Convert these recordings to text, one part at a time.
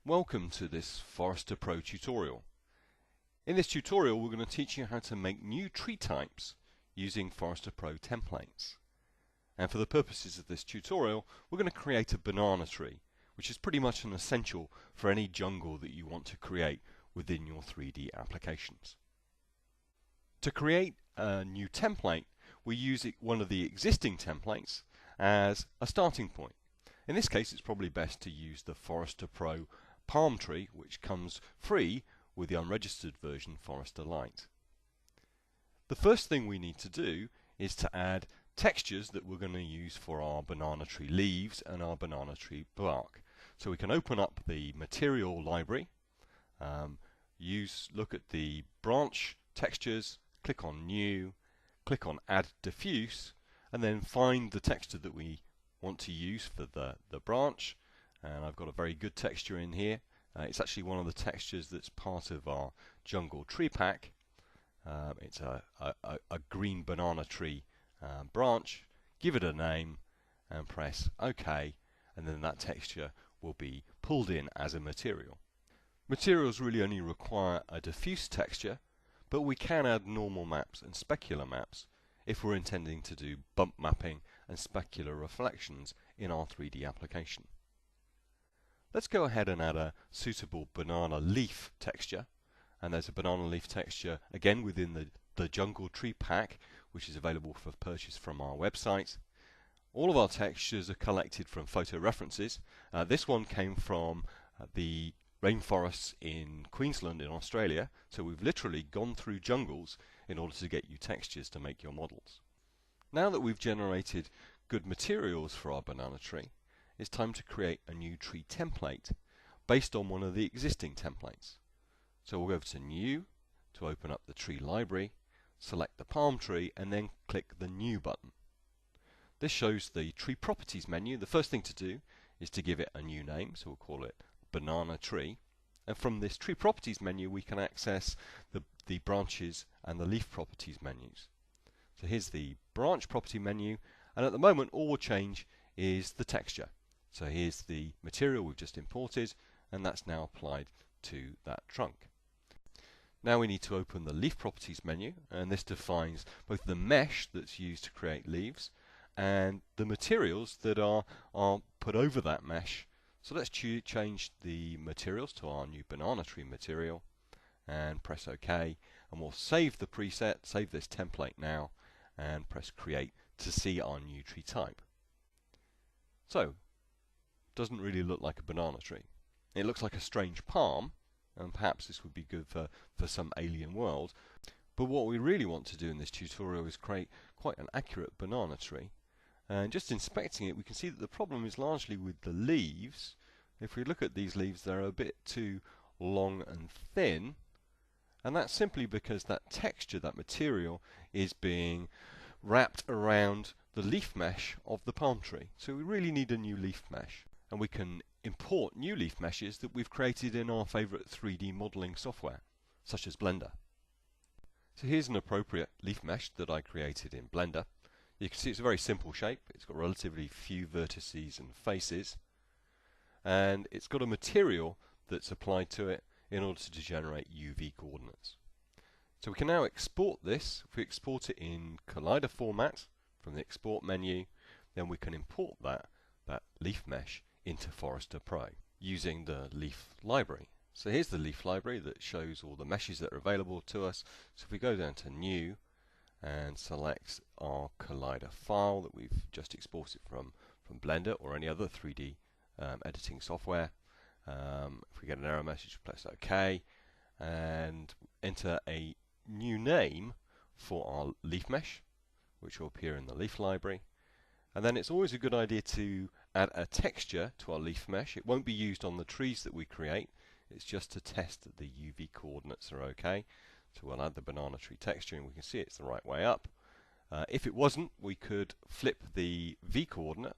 Welcome to this Forester Pro tutorial. In this tutorial we're going to teach you how to make new tree types using Forester Pro templates. And for the purposes of this tutorial we're going to create a banana tree, which is pretty much an essential for any jungle that you want to create within your 3D applications. To create a new template we use one of the existing templates as a starting point. In this case it's probably best to use the Forester Pro Palm Tree, which comes free with the unregistered version Forester Lite. The first thing we need to do is to add textures that we're going to use for our banana tree leaves and our banana tree bark. So we can open up the material library, look at the branch textures, click on new, click on add diffuse, and then find the texture that we want to use for the branch. And I've got a very good texture in here. It's actually one of the textures that's part of our jungle tree pack. It's a green banana tree branch. Give it a name and press OK, and then that texture will be pulled in as a material. Materials really only require a diffuse texture, but we can add normal maps and specular maps if we're intending to do bump mapping and specular reflections in our 3D application. Let's go ahead and add a suitable banana leaf texture, and there's a banana leaf texture again within the jungle tree pack, which is available for purchase from our website. All of our textures are collected from photo references. This one came from the rainforests in Queensland in Australia, so we've literally gone through jungles in order to get you textures to make your models. Now that we've generated good materials for our banana tree, it's time to create a new tree template based on one of the existing templates. So we'll go to New to open up the tree library, select the palm tree, and then click the New button. This shows the tree properties menu. The first thing to do is to give it a new name, so we'll call it banana tree. And from this tree properties menu we can access the branches and the leaf properties menus. So here's the branch property menu, and at the moment all we'll change is the texture. So here's the material we've just imported, and that's now applied to that trunk. Now we need to open the leaf properties menu, and this defines both the mesh that's used to create leaves and the materials that are put over that mesh. So let's change the materials to our new banana tree material and press OK, and we'll save the preset, save this template now, and press create to see our new tree type. So, doesn't really look like a banana tree. It looks like a strange palm, and perhaps this would be good for some alien world. But what we really want to do in this tutorial is create quite an accurate banana tree. And just inspecting it, we can see that the problem is largely with the leaves. If we look at these leaves, they're a bit too long and thin, and that's simply because that texture, that material, is being wrapped around the leaf mesh of the palm tree. So we really need a new leaf mesh, and we can import new leaf meshes that we've created in our favorite 3D modeling software, such as Blender. So here's an appropriate leaf mesh that I created in Blender. You can see it's a very simple shape. It's got relatively few vertices and faces, and it's got a material that's applied to it in order to generate UV coordinates. So we can now export this. If we export it in Collider format from the export menu, then we can import that leaf mesh into Forester Pro using the leaf library. So here's the leaf library that shows all the meshes that are available to us. So if we go down to New and select our Collider file that we've just exported from Blender or any other 3D editing software, if we get an error message, press OK and enter a new name for our leaf mesh, which will appear in the leaf library. And then it's always a good idea to add a texture to our leaf mesh. It won't be used on the trees that we create, it's just to test that the UV coordinates are okay. So we'll add the banana tree texture, and we can see it's the right way up. If it wasn't, we could flip the V coordinate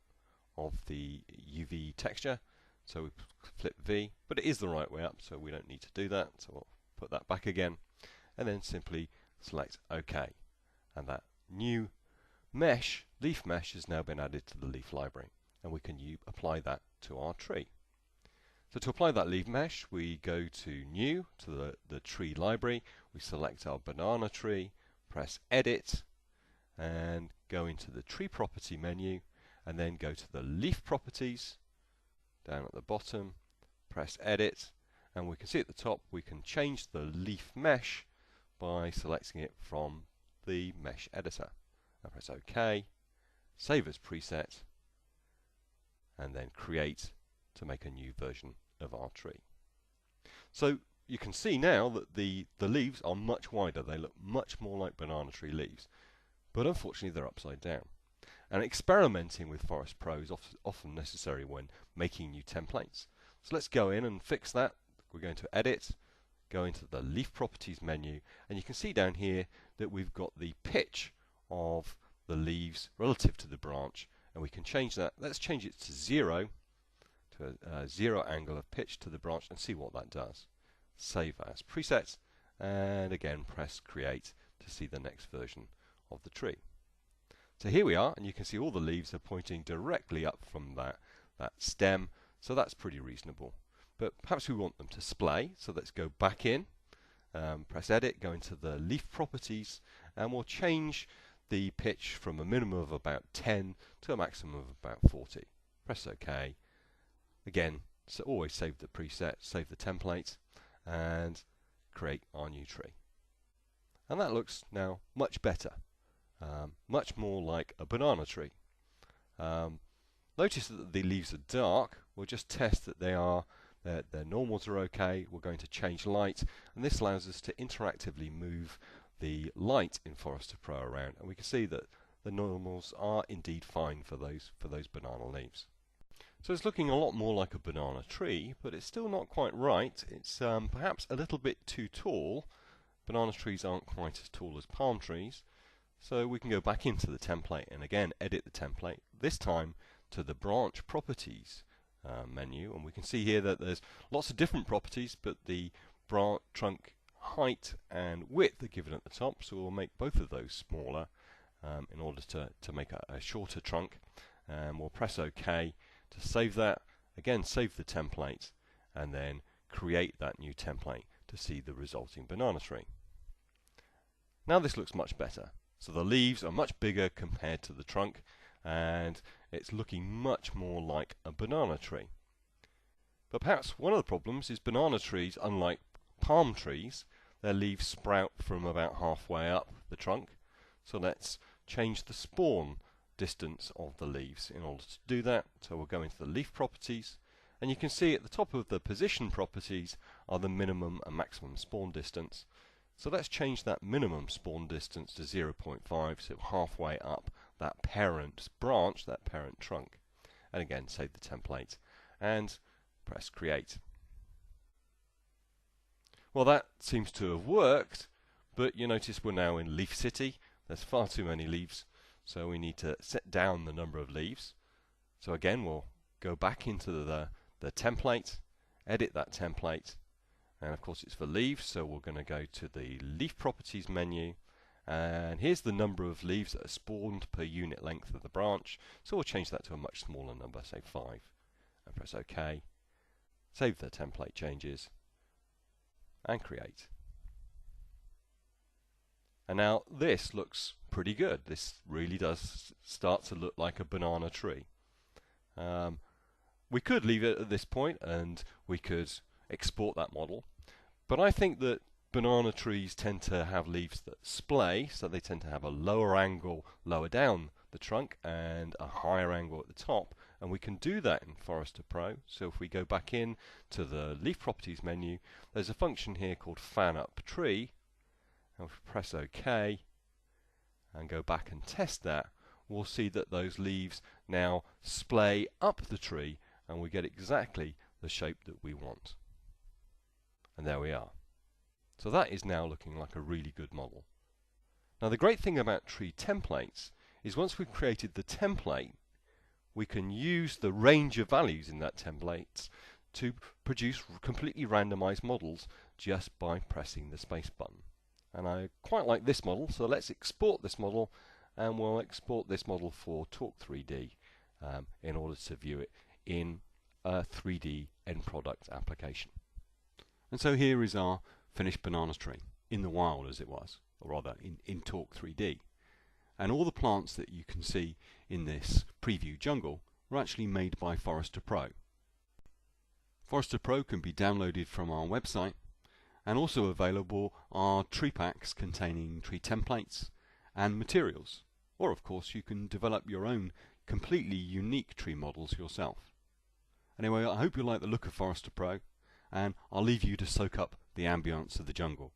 of the UV texture. So we flip V, but it is the right way up, so we don't need to do that. So we'll put that back again, and then simply select OK. And that new mesh, leaf mesh, has now been added to the leaf library, and we can apply that to our tree. So to apply that leaf mesh, we go to New, to the tree library, we select our banana tree, press Edit, and go into the tree property menu, and then go to the leaf properties, down at the bottom, press Edit, and we can see at the top we can change the leaf mesh by selecting it from the mesh editor. And press OK, save as preset, and then create to make a new version of our tree. So you can see now that the leaves are much wider. They look much more like banana tree leaves, but unfortunately they're upside down. And experimenting with Forest Pro is often necessary when making new templates. So let's go in and fix that. We're going to Edit, go into the Leaf Properties menu, and you can see down here that we've got the pitch of the leaves relative to the branch, and we can change that. Let's change it to 0, to a 0 angle of pitch to the branch, and see what that does. Save as preset, and again press Create to see the next version of the tree. So here we are, and you can see all the leaves are pointing directly up from that stem, so that's pretty reasonable. But perhaps we want them to splay, so let's go back in, press Edit, go into the Leaf Properties, and we'll change the pitch from a minimum of about 10 to a maximum of about 40. Press OK. Again, so always save the preset, save the template, and create our new tree. And that looks now much better. Much more like a banana tree. Notice that the leaves are dark. We'll just test that their normals are okay. We're going to change light, and this allows us to interactively move the light in Forester Pro around, and we can see that the normals are indeed fine for those banana leaves. So it's looking a lot more like a banana tree, but it's still not quite right. It's perhaps a little bit too tall. Banana trees aren't quite as tall as palm trees. So we can go back into the template and again edit the template, this time to the branch properties menu, and we can see here that there's lots of different properties, but the branch trunk height and width are given at the top, so we'll make both of those smaller in order to make a shorter trunk, and we'll press OK to save that. Again, save the template and then create that new template to see the resulting banana tree. Now this looks much better. So the leaves are much bigger compared to the trunk, and it's looking much more like a banana tree. But perhaps one of the problems is banana trees, unlike palm trees, their leaves sprout from about halfway up the trunk. So let's change the spawn distance of the leaves in order to do that. So we'll go into the leaf properties, and you can see at the top of the position properties are the minimum and maximum spawn distance. So let's change that minimum spawn distance to 0.5, so halfway up that parent branch, that parent trunk. And again, save the template and press Create. Well, that seems to have worked, but you notice we're now in Leaf City. There's far too many leaves, so we need to set down the number of leaves. So again, we'll go back into the template, edit that template, and of course it's for leaves, so we're going to go to the Leaf Properties menu, and here's the number of leaves that are spawned per unit length of the branch, so we'll change that to a much smaller number, say 5, and press OK, save the template changes, and create. And now this looks pretty good. This really does start to look like a banana tree. We could leave it at this point and we could export that model, but I think that banana trees tend to have leaves that splay, so they tend to have a lower angle lower down the trunk and a higher angle at the top, and we can do that in Forester Pro. So if we go back in to the Leaf Properties menu, there's a function here called Fan Up Tree, and if we press OK and go back and test that, we'll see that those leaves now splay up the tree and we get exactly the shape that we want. And there we are. So that is now looking like a really good model. Now the great thing about tree templates is once we've created the template, we can use the range of values in that template to produce completely randomized models just by pressing the space button. And I quite like this model, so let's export this model, and we'll export this model for Talk 3D in order to view it in a 3D end product application. And so here is our finished bananas tree, in the wild as it was, or rather in Talk 3D. And all the plants that you can see in this preview jungle were actually made by Forester Pro. Forester Pro can be downloaded from our website, and also available are tree packs containing tree templates and materials. Or of course you can develop your own completely unique tree models yourself. Anyway, I hope you like the look of Forester Pro, and I'll leave you to soak up the ambience of the jungle.